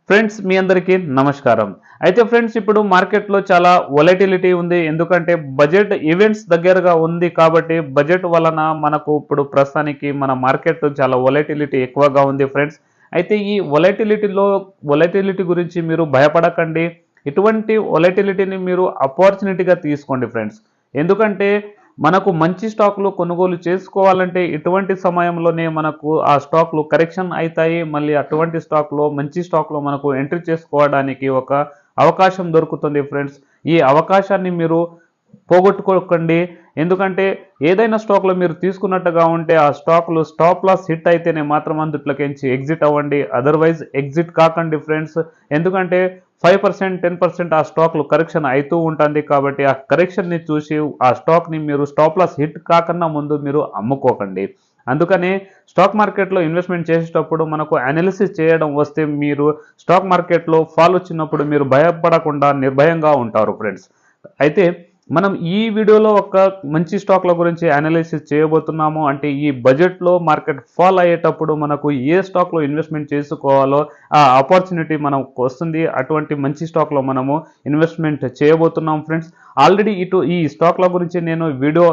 Friends మీ అందరికీ నమస్కారం. అయితే ఫ్రెండ్స్ ఇప్పుడు మార్కెట్‌లో చాలా వొలటిలిటీ ఉంది. ఎందుకంటే బడ్జెట్ ఈవెంట్స్ దగ్గరగా ఉంది కాబట్టి బడ్జెట్ వలన మనకు ఇప్పుడు ప్రస్తుతానికి మన మార్కెట్ చాలా వొలటిలిటీ ఎక్కువగా ఉంది ఫ్రెండ్స్. అయితే ఈ వొలటిలిటీ గురించి మీరు భయపడకండి. ఇటువంటి వొలటిలిటీని మీరు అపార్చునిటీగా తీసుకోండి ఫ్రెండ్స్. ఎందుకంటే మనకు మంచి స్టాక్‌లు కొనుగోలు చేసుకోవాలంటే ఇటువంటి సమయంలోనే మనకు ఆ స్టాక్‌లు కరెక్షన్ అయితాయి. మళ్ళీ అటువంటి స్టాక్‌లో మంచి స్టాక్‌లో మనకు ఎంట్రీ చేసుకోవడానికి ఒక అవకాశం దొరుకుతుంది ఫ్రెండ్స్. ఈ అవకాశాన్ని మీరు పోగొట్టుకోకండి. ఎందుకంటే ఏదైనా స్టాక్‌లో మీరు తీసుకున్నట్టుగా ఉంటే ఆ స్టాక్‌లు స్టాప్ లాస్ హిట్ అయితేనే మాత్రం అందుట్లోకించి ఎగ్జిట్ అవ్వండి. అదర్‌వైజ్ ఎగ్జిట్ కాకండి ఫ్రెండ్స్. ఎందుకంటే 5%, 10% ఆ స్టాక్‌లు కరెక్షన్ అయితూ ఉంటుంది. కాబట్టి ఆ కరెక్షన్‌ని చూసి ఆ స్టాక్‌ని మీరు స్టాప్ లాస్ హిట్ కాకన్నా ముందు మీరు అమ్ముకోకండి. అందుకనే స్టాక్ మార్కెట్‌లో ఇన్వెస్ట్‌మెంట్ చేసేటప్పుడు మనకు అనాలిసిస్ చేయడం వస్తే మీరు స్టాక్ మార్కెట్‌లో ఫాల్ వచ్చినప్పుడు మీరు భయపడకుండా నిర్భయంగా ఉంటారు ఫ్రెండ్స్. అయితే మనం ఈ వీడియోలో ఒక మంచి స్టాక్ల గురించి అనాలిసిస్ చేయబోతున్నాము. అంటే ఈ బడ్జెట్లో మార్కెట్ ఫాల్ అయ్యేటప్పుడు మనకు ఏ స్టాక్లో ఇన్వెస్ట్మెంట్ చేసుకోవాలో ఆ ఆపర్చునిటీ మనకు వస్తుంది. అటువంటి మంచి స్టాక్లో మనము ఇన్వెస్ట్మెంట్ చేయబోతున్నాం ఫ్రెండ్స్. ఆల్రెడీ ఈ స్టాక్ల గురించి నేను వీడియో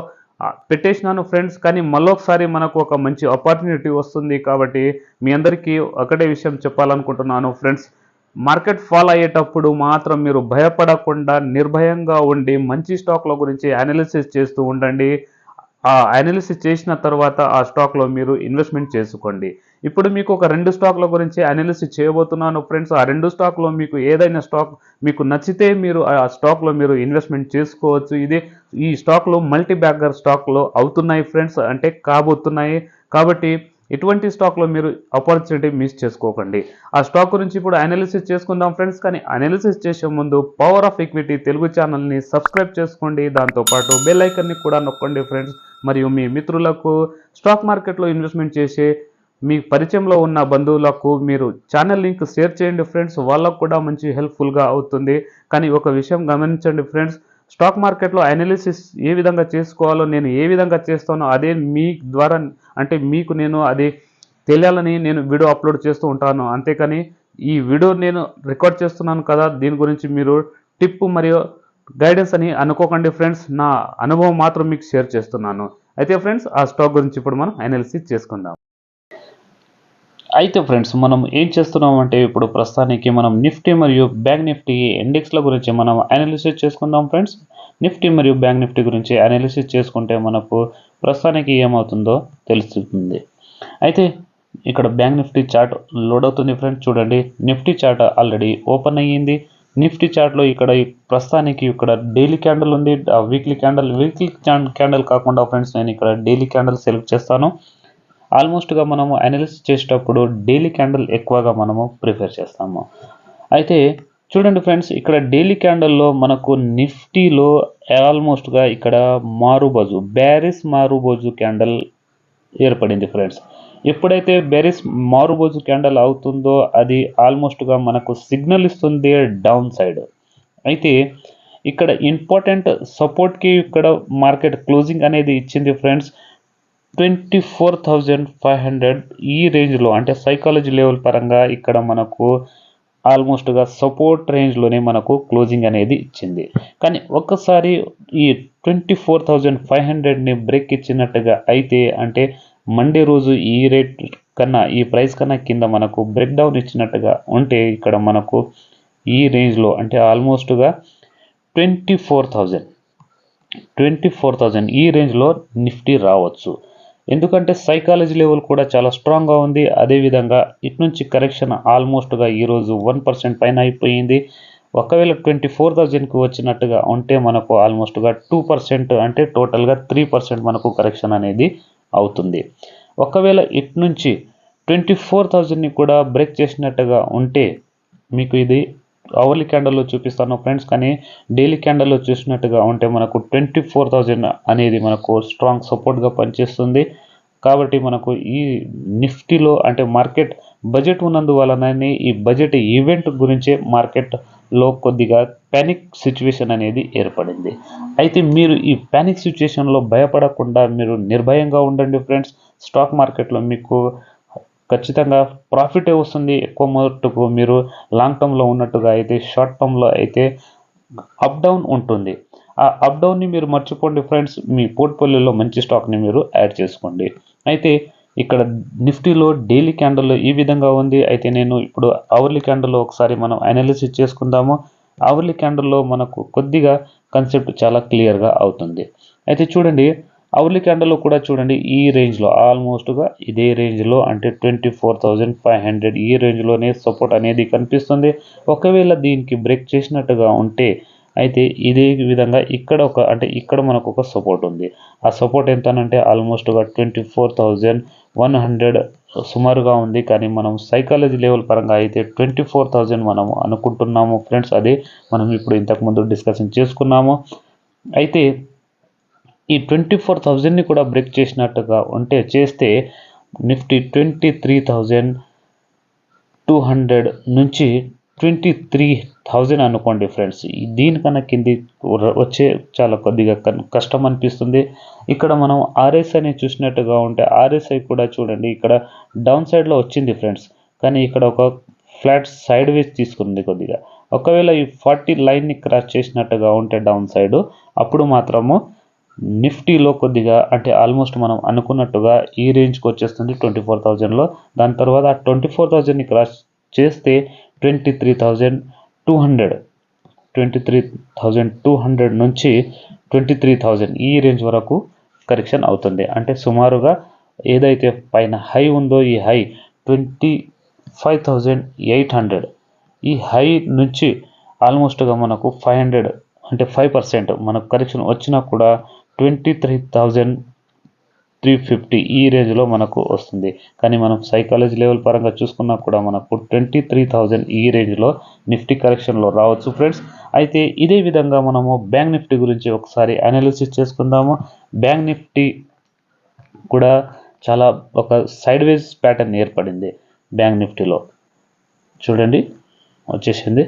పెట్టేసినాను ఫ్రెండ్స్. కానీ మళ్ళొకసారి మనకు ఒక మంచి ఆపర్చునిటీ వస్తుంది. కాబట్టి మీ అందరికీ ఒకటే విషయం చెప్పాలనుకుంటున్నాను ఫ్రెండ్స్. మార్కెట్ ఫాల్ అయ్యేటప్పుడు మాత్రం మీరు భయపడకుండా నిర్భయంగా ఉండి మంచి స్టాక్ల గురించి అనాలిసిస్ చేస్తూ ఉండండి. ఆ అనాలిసిస్ చేసిన తర్వాత ఆ స్టాక్లో మీరు ఇన్వెస్ట్మెంట్ చేసుకోండి. ఇప్పుడు మీకు ఒక 2 స్టాక్ల గురించి అనాలిసిస్ చేయబోతున్నాను ఫ్రెండ్స్. ఆ 2 స్టాక్‌లో మీకు ఏదైనా స్టాక్ మీకు నచ్చితే మీరు ఆ స్టాక్‌లో మీరు ఇన్వెస్ట్మెంట్ చేసుకోవచ్చు. ఈ స్టాక్‌లు మల్టీ బ్యాగర్ స్టాక్‌లు అవుతున్నాయి ఫ్రెండ్స్. అంటే కాబోతున్నాయి. కాబట్టి ఇటువంటి స్టాక్‌లో మీరు ఆపర్చునిటీ మిస్ చేసుకోకండి. ఆ స్టాక్ గురించి ఇప్పుడు అనాలిసిస్ చేసుకుందాం ఫ్రెండ్స్. కానీ అనాలిసిస్ చేసే ముందు పవర్ ఆఫ్ ఈక్విటీ తెలుగు ఛానల్‌ని సబ్స్క్రైబ్ చేసుకోండి. దాంతో పాటు బెల్ ఐకాన్‌ని కూడా నొక్కండి ఫ్రెండ్స్. మరియు మీ మిత్రులకు స్టాక్ మార్కెట్లో ఇన్వెస్ట్మెంట్ చేసే మీ పరిచయంలో ఉన్న బంధువులకు మీరు ఛానల్ లింక్ షేర్ చేయండి ఫ్రెండ్స్. వాళ్ళకు కూడా మంచి హెల్ప్ఫుల్గా అవుతుంది. కానీ ఒక విషయం గమనించండి ఫ్రెండ్స్. స్టాక్ మార్కెట్లో అనాలిసిస్ ఏ విధంగా చేసుకోవాలో నేను ఏ విధంగా చేస్తానో అదే మీ ద్వారా అంటే మీకు నేను అది తెలియాలని నేను వీడియో అప్లోడ్ చేస్తూ ఉంటాను. అంతేకాని ఈ వీడియో నేను రికార్డ్ చేస్తున్నాను కదా దీని గురించి మీరు టిప్ మరియు గైడెన్స్ అని అనుకోకండి ఫ్రెండ్స్. నా అనుభవం మాత్రం మీకు షేర్ చేస్తున్నాను. అయితే ఫ్రెండ్స్ ఆ స్టాక్ గురించి ఇప్పుడు మనం అనాలిసిస్ చేసుకుందాం. అయితే ఫ్రెండ్స్ మనం ఏం చేస్తున్నామంటే ఇప్పుడు ప్రస్తుతానికి మనం నిఫ్టీ మరియు బ్యాంక్ నిఫ్టీ ఇండెక్స్ల గురించి మనం అనాలిసిస్ చేసుకుందాం ఫ్రెండ్స్. నిఫ్టీ మరియు బ్యాంక్ నిఫ్టీ గురించి అనాలిసిస్ చేసుకుంటే మనకు ప్రస్తుతానికి ఏమవుతుందో తెలుస్తుంది. అయితే ఇక్కడ బ్యాంక్ నిఫ్టీ చార్ట్ లోడ్ అవుతుంది ఫ్రెండ్స్. చూడండి, నిఫ్టీ చార్ట్ ఆల్రెడీ ఓపెన్ అయ్యింది. నిఫ్టీ చార్ట్లో ఇక్కడ ప్రస్తుతానికి ఇక్కడ డైలీ క్యాండిల్ ఉంది. వీక్లీ క్యాండిల్ కాకుండా ఫ్రెండ్స్ నేను ఇక్కడ డైలీ క్యాండిల్ సెలెక్ట్ చేస్తాను. ఆల్మోస్ట్గా మనము అనాలిసిస్ చేసేటప్పుడు డైలీ క్యాండిల్ ఎక్కువగా మనము ప్రిఫర్ చేస్తాము. అయితే చూడండి ఫ్రెండ్స్, ఇక్కడ డైలీ క్యాండిల్లో మనకు నిఫ్టీలో ఆల్మోస్ట్గా ఇక్కడ బ్యారిస్ మారుబోజు క్యాండిల్ ఏర్పడింది ఫ్రెండ్స్. ఎప్పుడైతే బెరిస్ మారుబోజు క్యాండిల్ అవుతుందో అది ఆల్మోస్ట్గా మనకు సిగ్నల్ ఇస్తుంది డౌన్ సైడ్. అయితే ఇక్కడ ఇంపార్టెంట్ సపోర్ట్కి ఇక్కడ మార్కెట్ క్లోజింగ్ అనేది ఇచ్చింది ఫ్రెండ్స్. 24,500 ఈ రేంజ్లో, అంటే సైకాలజీ లెవెల్ పరంగా ఇక్కడ మనకు ఆల్మోస్ట్గా సపోర్ట్ రేంజ్లోనే మనకు క్లోజింగ్ అనేది ఇచ్చింది. కానీ ఒక్కసారి ఈ 24,500ని బ్రేక్ ఇచ్చినట్టుగా అయితే, అంటే మండే రోజు ఈ రేట్ కన్నా ఈ ప్రైస్ కన్నా కింద మనకు బ్రేక్ డౌన్ ఇచ్చినట్టుగా ఉంటే ఇక్కడ మనకు ఈ రేంజ్లో అంటే ఆల్మోస్ట్గా 24,000 ఈ రేంజ్లో నిఫ్టీ రావచ్చు. ఎందుకంటే సైకాలజీ లెవెల్ కూడా చాలా స్ట్రాంగ్గా ఉంది. అదేవిధంగా ఇటు నుంచి కరెక్షన్ ఆల్మోస్ట్గా ఈరోజు 1% పైన అయిపోయింది. ఒకవేళ 24,000కి వచ్చినట్టుగా ఉంటే మనకు ఆల్మోస్ట్గా 2%, అంటే టోటల్గా 3% మనకు కరెక్షన్ అనేది అవుతుంది. ఒకవేళ ఇటు నుంచి 24,000ని కూడా బ్రేక్ చేసినట్టుగా ఉంటే మీకు ఇది అవర్లీ క్యాండల్లో చూపిస్తాను ఫ్రెండ్స్. కానీ డైలీ క్యాండల్లో చూసినట్టుగా ఉంటే మనకు 24,000 అనేది మనకు స్ట్రాంగ్ సపోర్ట్గా పనిచేస్తుంది. కాబట్టి మనకు ఈ నిఫ్టీలో అంటే మార్కెట్ బడ్జెట్ ఉన్నందువలననే ఈ బడ్జెట్ ఈవెంట్ గురించే మార్కెట్లో కొద్దిగా ప్యానిక్ సిచ్యువేషన్ అనేది ఏర్పడింది. అయితే మీరు ఈ ప్యానిక్ సిచ్యువేషన్లో భయపడకుండా మీరు నిర్భయంగా ఉండండి ఫ్రెండ్స్. స్టాక్ మార్కెట్లో మీకు ఖచ్చితంగా ప్రాఫిటే వస్తుంది. ఎక్కువ మట్టుకు మీరు లాంగ్ టర్మ్లో ఉన్నట్టుగా అయితే షార్ట్ టర్మ్లో అయితే అప్ డౌన్ ఉంటుంది. ఆ అప్ డౌన్ని మీరు మర్చిపోండి ఫ్రెండ్స్. మీ పోర్ట్ఫోలియోలో మంచి స్టాక్ని మీరు యాడ్ చేసుకోండి. అయితే ఇక్కడ నిఫ్టీలో డైలీ క్యాండిల్ ఈ విధంగా ఉంది. అయితే నేను ఇప్పుడు అవర్లీ క్యాండిల్లో ఒకసారి మనం అనాలిసిస్ చేసుకుందాము. అవర్లీ క్యాండిల్లో మనకు కొద్దిగా కాన్సెప్ట్ చాలా క్లియర్గా అవుతుంది. అయితే చూడండి, అవర్లీ క్యాండిల్లో కూడా చూడండి, ఈ రేంజ్లో ఆల్మోస్ట్గా ఇదే రేంజ్లో అంటే 24,500 ఈ రేంజ్లోనే సపోర్ట్ అనేది కనిపిస్తుంది. ఒకవేళ దీనికి బ్రేక్ చేసినట్టుగా ఉంటే అయితే ఇదే విధంగా ఇక్కడ మనకు ఒక సపోర్ట్ ఉంది. ఆ సపోర్ట్ ఎంతనంటే ఆల్మోస్ట్గా 24,100 సుమారుగా ఉంది. కానీ మనం సైకాలజీ లెవెల్ పరంగా అయితే 24,000 మనము అనుకుంటున్నాము ఫ్రెండ్స్. అదే మనం ఇప్పుడు ఇంతకుముందు డిస్కషన్ చేసుకున్నాము. అయితే ఈ 24,000ని కూడా బ్రేక్ చేసినట్టుగా చేస్తే నిఫ్టీ 23,200 నుంచి 23,000 అనుకోండి ఫ్రెండ్స్. దీనికన్నా కింది వచ్చే చాలా కొద్దిగా కష్టం అనిపిస్తుంది. ఇక్కడ మనం ఆర్ఎస్ఐని చూసినట్టుగా ఉంటే ఆర్ఎస్ఐ కూడా చూడండి, ఇక్కడ డౌన్ సైడ్లో వచ్చింది ఫ్రెండ్స్. కానీ ఇక్కడ ఒక ఫ్లాట్ సైడ్ వేస్ తీసుకుంది కొద్దిగా. ఒకవేళ ఈ 40 లైన్ని క్రాస్ చేసినట్టుగా ఉంటే డౌన్ సైడ్, అప్పుడు మాత్రము నిఫ్టీలో కొద్దిగా అంటే ఆల్మోస్ట్ మనం అనుకున్నట్టుగా ఈ రేంజ్కి వచ్చేస్తుంది 24,000లో. దాని తర్వాత 24,000ని క్రాస్ చేస్తే 23,200 నుంచి 23,000 ఈ రేంజ్ వరకు కరెక్షన్ అవుతుంది. అంటే సుమారుగా ఏదైతే పైన హై ఉందో ఈ హై 25,800, ఈ హై నుంచి ఆల్మోస్ట్గా మనకు 500 అంటే 5% మనకు కరెక్షన్ వచ్చినా కూడా 23,350 ఈ రేంజ్లో మనకు వస్తుంది. కానీ మనం సైకాలజీ లెవెల్ పరంగా చూసుకున్నా కూడా మనకు 23,000 ఈ రేంజ్లో నిఫ్టీ కరెక్షన్లో రావచ్చు ఫ్రెండ్స్. అయితే ఇదే విధంగా మనము బ్యాంక్ నిఫ్టీ గురించి ఒకసారి అనాలిసిస్ చేసుకుందాము. బ్యాంక్ నిఫ్టీ కూడా చాలా ఒక సైడ్ వేస్ ప్యాటర్న్ ఏర్పడింది. బ్యాంక్ నిఫ్టీలో చూడండి వచ్చేసింది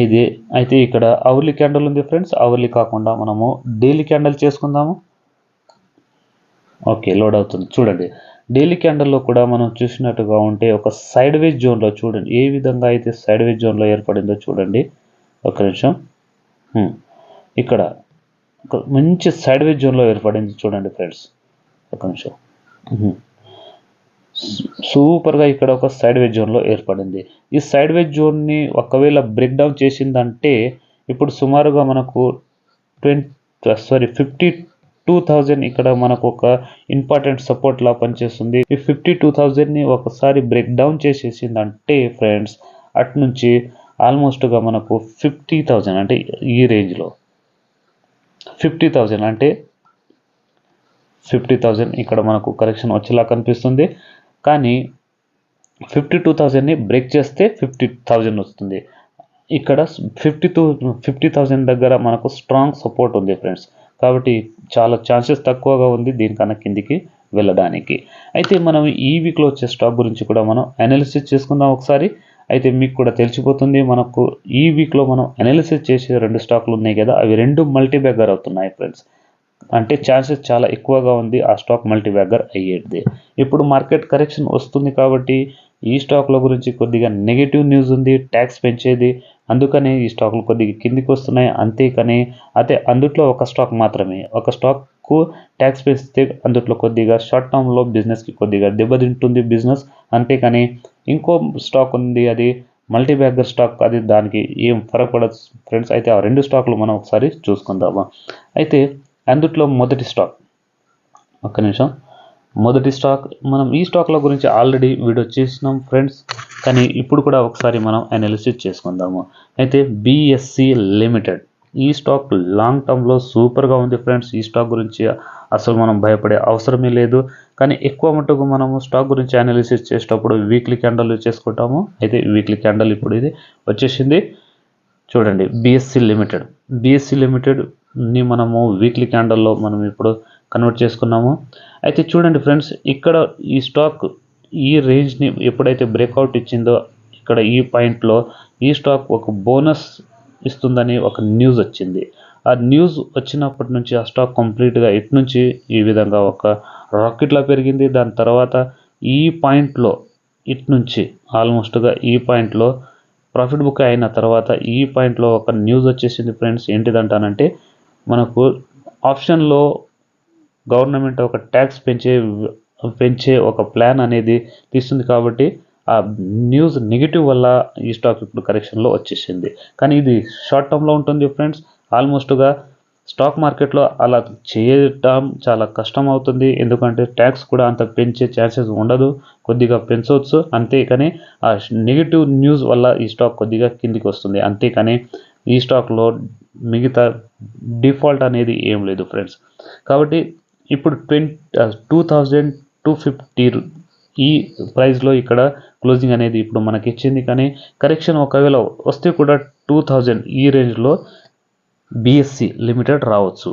ఇది. అయితే ఇక్కడ అవర్లీ క్యాండిల్ ఉంది ఫ్రెండ్స్. అవర్లీ కాకుండా మనము డైలీ క్యాండిల్ చేసుకుందాము. ఓకే, లోడ్ అవుతుంది. చూడండి, డైలీ క్యాండిల్లో కూడా మనం చూసినట్టుగా ఉంటే ఒక సైడ్ వేజ్ జోన్లో చూడండి ఏ విధంగా అయితే సైడ్ వేజ్ జోన్లో ఏర్పడిందో చూడండి. ఒక నిమిషం, ఇక్కడ ఒక మంచి సైడ్ వేజ్ జోన్లో ఏర్పడింది చూడండి ఫ్రెండ్స్. ఒక నిమిషం, సూపర్గా ఇక్కడ ఒక సైడ్ వేజ్ జోన్లో ఏర్పడింది. ఈ సైడ్ వేజ్ జోన్ని ఒకవేళ బ్రేక్ డౌన్ చేసిందంటే ఇప్పుడు సుమారుగా మనకు 52,000 ఇక్కడ మనకు ఒక ఇంపార్టెంట్ సపోర్ట్ లా పనిచేస్తుంది. ఈ 52,000ని ఒకసారి బ్రేక్ డౌన్ చేసేసిందంటే ఫ్రెండ్స్ అటు నుంచి ఆల్మోస్ట్గా మనకు 50,000 అంటే ఈ రేంజ్లో 50,000 అంటే 50,000 ఇక్కడ మనకు కరెక్షన్ వచ్చేలా కనిపిస్తుంది. కానీ 52,000ని బ్రేక్ చేస్తే 50,000 వస్తుంది. ఇక్కడ 50,000 దగ్గర మనకు స్ట్రాంగ్ సపోర్ట్ ఉంది ఫ్రెండ్స్. కాబట్టి చాలా ఛాన్సెస్ తక్కువగా ఉంది దీనికన్నా కిందికి వెళ్ళడానికి. అయితే మనం ఈ వీక్లో వచ్చే స్టాక్ గురించి కూడా మనం అనాలిసిస్ చేసుకుందాం ఒకసారి. అయితే మీకు కూడా తెలిసిపోతుంది, మనకు ఈ వీక్లో మనం అనాలిసిస్ చేసే 2 స్టాక్లు ఉన్నాయి కదా, అవి 2 మల్టీ బ్యాగర్ అవుతున్నాయి ఫ్రెండ్స్. అంటే ఛాన్సెస్ చాలా ఎక్కువగా ఉంది ఆ స్టాక్ మల్టీ బ్యాగర్ అయ్యేది. ఇప్పుడు మార్కెట్ కరెక్షన్ వస్తుంది కాబట్టి ఈ స్టాక్ల గురించి కొద్దిగా నెగిటివ్ న్యూస్ ఉంది, ట్యాక్స్ పెంచేది. అందుకని ఈ స్టాక్లు కొద్దిగా కిందికి వస్తున్నాయి. అంతేకాని అందుట్లో ఒక స్టాక్ మాత్రమే, ఒక స్టాక్కు ట్యాక్స్ పెంచితే అందుట్లో కొద్దిగా షార్ట్ టర్మ్లో బిజినెస్కి కొద్దిగా దెబ్బతింటుంది బిజినెస్. అంతేకాని ఇంకో స్టాక్ ఉంది, అది మల్టీ బ్యాగర్ స్టాక్, అది దానికి ఏం ఫరక్ పడదు ఫ్రెండ్స్. అయితే ఆ 2 స్టాక్లు మనం ఒకసారి చూసుకుందాము. అయితే అందుట్లో మొదటి స్టాక్, ఒక్క నిమిషం, మొదటి స్టాక్ మనం ఈ స్టాక్ల గురించి ఆల్రెడీ వీడియో చేసినాం ఫ్రెండ్స్. కానీ ఇప్పుడు కూడా ఒకసారి మనం అనాలిసిస్ చేసుకుందాము. అయితే బిఎస్సి లిమిటెడ్ ఈ స్టాక్ లాంగ్ టర్మ్లో సూపర్గా ఉంది ఫ్రెండ్స్. ఈ స్టాక్ గురించి అసలు మనం భయపడే అవసరమే లేదు. కానీ ఎక్కువ మట్టుకు మనము స్టాక్ గురించి అనాలిసిస్ చేసేటప్పుడు వీక్లీ క్యాండల్ చేసుకుంటాము. అయితే వీక్లీ క్యాండల్ ఇప్పుడు ఇది వచ్చేసింది చూడండి. బిఎస్సి లిమిటెడ్ని మనము వీక్లీ క్యాండల్లో మనం ఇప్పుడు కన్వర్ట్ చేసుకున్నాము. అయితే చూడండి ఫ్రెండ్స్, ఇక్కడ ఈ స్టాక్ ఈ రేంజ్ని ఎప్పుడైతే బ్రేక్అవుట్ ఇచ్చిందో ఇక్కడ ఈ పాయింట్లో ఈ స్టాక్ ఒక బోనస్ ఇస్తుందని ఒక న్యూస్ వచ్చింది. ఆ న్యూస్ వచ్చినప్పటి నుంచి ఆ స్టాక్ కంప్లీట్గా ఇటు నుంచి ఈ విధంగా ఒక రాకెట్లా పెరిగింది. దాని తర్వాత ఈ పాయింట్లో ఇటు నుంచి ఆల్మోస్ట్గా ఈ పాయింట్లో ప్రాఫిట్ బుక్ అయిన తర్వాత ఈ పాయింట్లో ఒక న్యూస్ వచ్చేసింది ఫ్రెండ్స్. ఏంటిదంటానంటే మనకు ఆప్షన్లో గవర్నమెంట్ ఒక ట్యాక్స్ పెంచే ఒక ప్లాన్ అనేది తీస్తుంది. కాబట్టి ఆ న్యూస్ నెగిటివ్ వల్ల ఈ స్టాక్ ఇప్పుడు కరెక్షన్లో వచ్చేసింది. కానీ ఇది షార్ట్ టర్మ్లో ఉంటుంది ఫ్రెండ్స్. ఆల్మోస్ట్గా స్టాక్ మార్కెట్లో అలా చేయటం చాలా కష్టం అవుతుంది. ఎందుకంటే ట్యాక్స్ కూడా అంత పెంచే ఛాన్సెస్ ఉండదు, కొద్దిగా పెంచవచ్చు అంతే. కానీ ఆ నెగిటివ్ న్యూస్ వల్ల ఈ స్టాక్ కొద్దిగా కిందికి వస్తుంది అంతేకాని ఈ స్టాక్లో మిగతా డిఫాల్ట్ అనేది ఏం లేదు ఫ్రెండ్స్. కాబట్టి ఇప్పుడు 2250 ఈ ప్రైస్లో ఇక్కడ క్లోజింగ్ అనేది ఇప్పుడు మనకి ఇచ్చింది. కానీ కరెక్షన్ ఒకవేళ వస్తే కూడా 2000 ఈ రేంజ్లో బిఎస్సి లిమిటెడ్ రావచ్చు.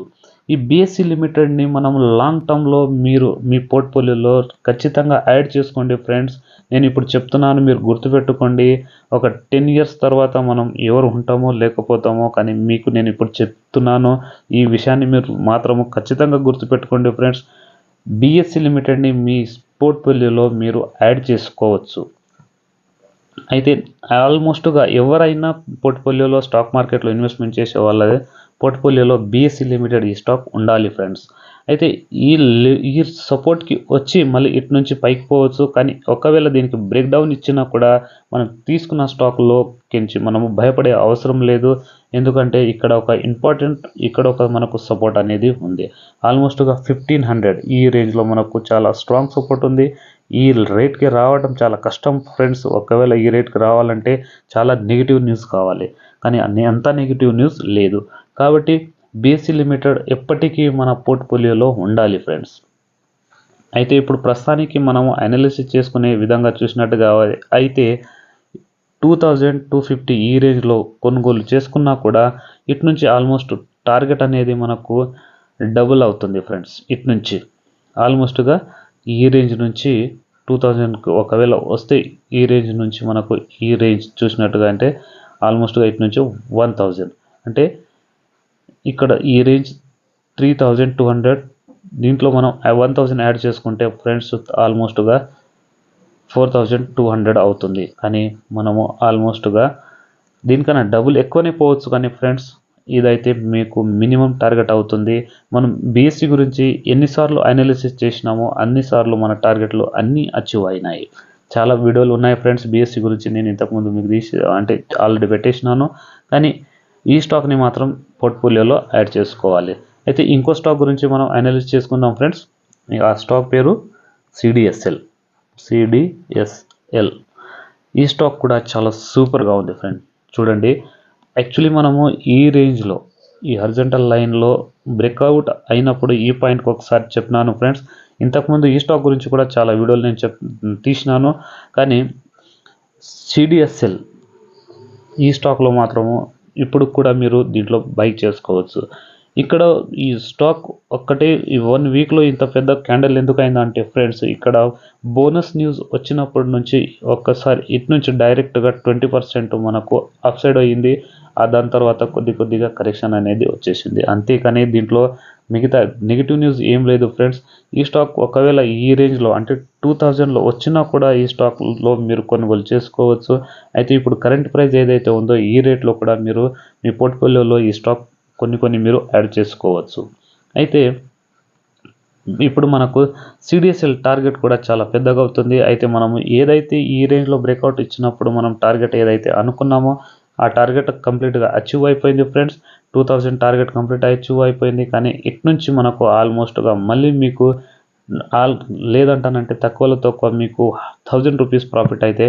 ఈ బిఎస్సి లిమిటెడ్ని మనం లాంగ్ టర్మ్లో మీరు మీ పోర్ట్ఫోలియోలో ఖచ్చితంగా యాడ్ చేసుకోండి ఫ్రెండ్స్. నేను ఇప్పుడు చెప్తున్నాను, మీరు గుర్తుపెట్టుకోండి. ఒక 10 ఇయర్స్ తర్వాత మనం ఎవరు ఉంటామో లేకపోతామో, కానీ మీకు నేను ఇప్పుడు చెప్తున్నాను. ఈ విషయాన్ని మీరు మాత్రము ఖచ్చితంగా గుర్తుపెట్టుకోండి ఫ్రెండ్స్. బిఎస్సి లిమిటెడ్ని మీ పోర్ట్ఫోలియోలో మీరు యాడ్ చేసుకోవచ్చు. అయితే ఆల్మోస్ట్గా ఎవరైనా పోర్ట్ఫోలియోలో స్టాక్ మార్కెట్లో ఇన్వెస్ట్మెంట్ చేసే వాళ్ళ పోర్ట్ఫోలియోలో బిఎస్సి లిమిటెడ్ ఈ స్టాక్ ఉండాలి ఫ్రెండ్స్. అయితే ఈ సపోర్ట్కి వచ్చి మళ్ళీ ఇటు నుంచి పైకి పోవచ్చు. కానీ ఒకవేళ దీనికి బ్రేక్ డౌన్ ఇచ్చినా కూడా మనం తీసుకున్న స్టాక్లో కించి మనము భయపడే అవసరం లేదు. ఎందుకంటే ఇక్కడ ఒక మనకు సపోర్ట్ అనేది ఉంది. ఆల్మోస్ట్గా 1500 ఈ రేంజ్లో మనకు చాలా స్ట్రాంగ్ సపోర్ట్ ఉంది. ఈ రేట్కి రావడం చాలా కష్టం ఫ్రెండ్స్. ఒకవేళ ఈ రేట్కి రావాలంటే చాలా నెగిటివ్ న్యూస్ కావాలి, కానీ అంత నెగిటివ్ న్యూస్ లేదు. కాబట్టి బిఎస్సి లిమిటెడ్ ఎప్పటికీ మన పోర్ట్ఫోలియోలో ఉండాలి ఫ్రెండ్స్. అయితే ఇప్పుడు ప్రస్తుతానికి మనము అనాలిసిస్ చేసుకునే విధంగా చూసినట్టుగా అయితే 2250 ఈ రేంజ్లో కొనుగోలు చేసుకున్నా కూడా ఇటు నుంచి ఆల్మోస్ట్ టార్గెట్ అనేది మనకు డబుల్ అవుతుంది ఫ్రెండ్స్. ఇటు నుంచి ఆల్మోస్ట్గా ఈ రేంజ్ నుంచి 2000 ఒకవేళ వస్తే ఈ రేంజ్ నుంచి మనకు ఈ రేంజ్ చూసినట్టుగా అంటే ఆల్మోస్ట్గా ఇటు నుంచి 1000 అంటే ఇక్కడ ఈ రేంజ్ 3200. దీంట్లో మనం 1000 యాడ్ చేసుకుంటే ఫ్రెండ్స్ ఆల్మోస్ట్గా 4200 అవుతుంది. కానీ మనము ఆల్మోస్ట్గా దీనికన్నా డబుల్ ఎక్కువనే పోవచ్చు. కానీ ఫ్రెండ్స్ ఇదైతే మీకు మినిమం టార్గెట్ అవుతుంది. మనం బిఎస్సి గురించి ఎన్నిసార్లు అనాలిసిస్ చేసినామో అన్నిసార్లు మన టార్గెట్లు అన్నీ అచీవ్ అయినాయి. చాలా వీడియోలు ఉన్నాయి ఫ్రెండ్స్ బిఎస్సి గురించి. నేను ఇంతకుముందు మీకు ఆల్రెడీ పెట్టేసినాను. కానీ ఈ స్టాక్ని మాత్రం పోర్ట్ఫోలియోలో యాడ్ చేసుకోవాలి. అయితే ఇంకో స్టాక్ గురించి మనం అనాలిసిస్ చేసుకుందాం ఫ్రెండ్స్. ఆ స్టాక్ పేరు సిడిఎస్ఎల్. ఈ స్టాక్ కూడా చాలా సూపర్గా ఉంది ఫ్రెండ్. చూడండి, యాక్చువల్లీ మనము ఈ రేంజ్లో ఈ హారిజాంటల్ లైన్లో బ్రేక్అవుట్ అయినప్పుడు ఈ పాయింట్కి ఒకసారి చెప్పినాను ఫ్రెండ్స్. ఇంతకుముందు ఈ స్టాక్ గురించి కూడా చాలా వీడియోలు నేను తీసినాను. కానీ సిడిఎస్ఎల్ ఈ స్టాక్లో మాత్రము ఇప్పుడు కూడా మీరు దీంట్లో బై చేసుకోవచ్చు. ఇక్కడ ఈ స్టాక్ ఒక్కటే ఈ 1 వీక్లో ఇంత పెద్ద క్యాండిల్ ఎందుకు అయిందంటే ఫ్రెండ్స్, ఇక్కడ బోనస్ న్యూస్ వచ్చినప్పటి నుంచి ఒక్కసారి ఇటు నుంచి డైరెక్ట్గా 20% మనకు అప్సైడ్ అయ్యింది. దాని తర్వాత కొద్దిగా కరెక్షన్ అనేది వచ్చేసింది అంతేకాని దీంట్లో మిగతా నెగిటివ్ న్యూస్ ఏం లేదు ఫ్రెండ్స్. ఈ స్టాక్ ఒకవేళ ఈ రేంజ్లో అంటే 2000లో వచ్చినా కూడా ఈ స్టాక్లో మీరు కొనుగోలు చేసుకోవచ్చు. అయితే ఇప్పుడు కరెంట్ ప్రైస్ ఏదైతే ఉందో ఈ రేట్లో కూడా మీరు మీ పోర్ట్ఫోలియోలో ఈ స్టాక్ కొన్ని మీరు యాడ్ చేసుకోవచ్చు. అయితే ఇప్పుడు మనకు సిడిఎస్ఎల్ టార్గెట్ కూడా చాలా పెద్దగా అవుతుంది. అయితే మనము ఏదైతే ఈ రేంజ్లో బ్రేక్అవుట్ ఇచ్చినప్పుడు మనం టార్గెట్ ఏదైతే అనుకున్నామో ఆ టార్గెట్ కంప్లీట్గా అచీవ్ అయిపోయింది ఫ్రెండ్స్. 2000 టార్గెట్ కంప్లీట్ అచీవ్ అయిపోయింది. కానీ ఇటు నుంచి మనకు ఆల్మోస్ట్గా మళ్ళీ మీకు లేదంటానంటే తక్కువలో తక్కువ మీకు 1000 రూపీస్ ప్రాఫిట్ అయితే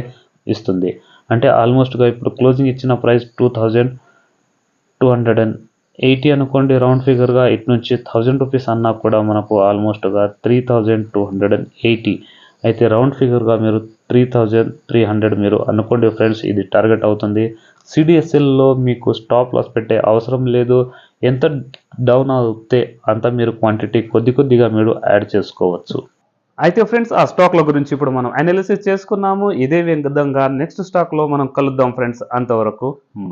ఇస్తుంది. అంటే ఆల్మోస్ట్గా ఇప్పుడు క్లోజింగ్ ఇచ్చిన ప్రైస్ 2280 అనుకోండి రౌండ్ ఫిగర్గా. ఇటు నుంచి 1000 రూపీస్ అన్నా కూడా మనకు ఆల్మోస్ట్గా 3280. అయితే రౌండ్ ఫిగర్గా మీరు 3300 మీరు అనుకోండి ఫ్రెండ్స్. ఇది టార్గెట్ అవుతుంది. సిడిఎస్ఎల్లో మీకు స్టాప్ లాస్ పెట్టే అవసరం లేదు. ఎంత డౌన్ అవుతే అంత మీరు క్వాంటిటీ కొద్దిగా మీరు యాడ్ చేసుకోవచ్చు. అయితే ఫ్రెండ్స్ ఆ స్టాక్ల గురించి ఇప్పుడు మనం అనాలిసిస్ చేసుకున్నాము. ఇదే విధంగా నెక్స్ట్ స్టాక్లో మనం కలుద్దాం ఫ్రెండ్స్. అంతవరకు బాయ్.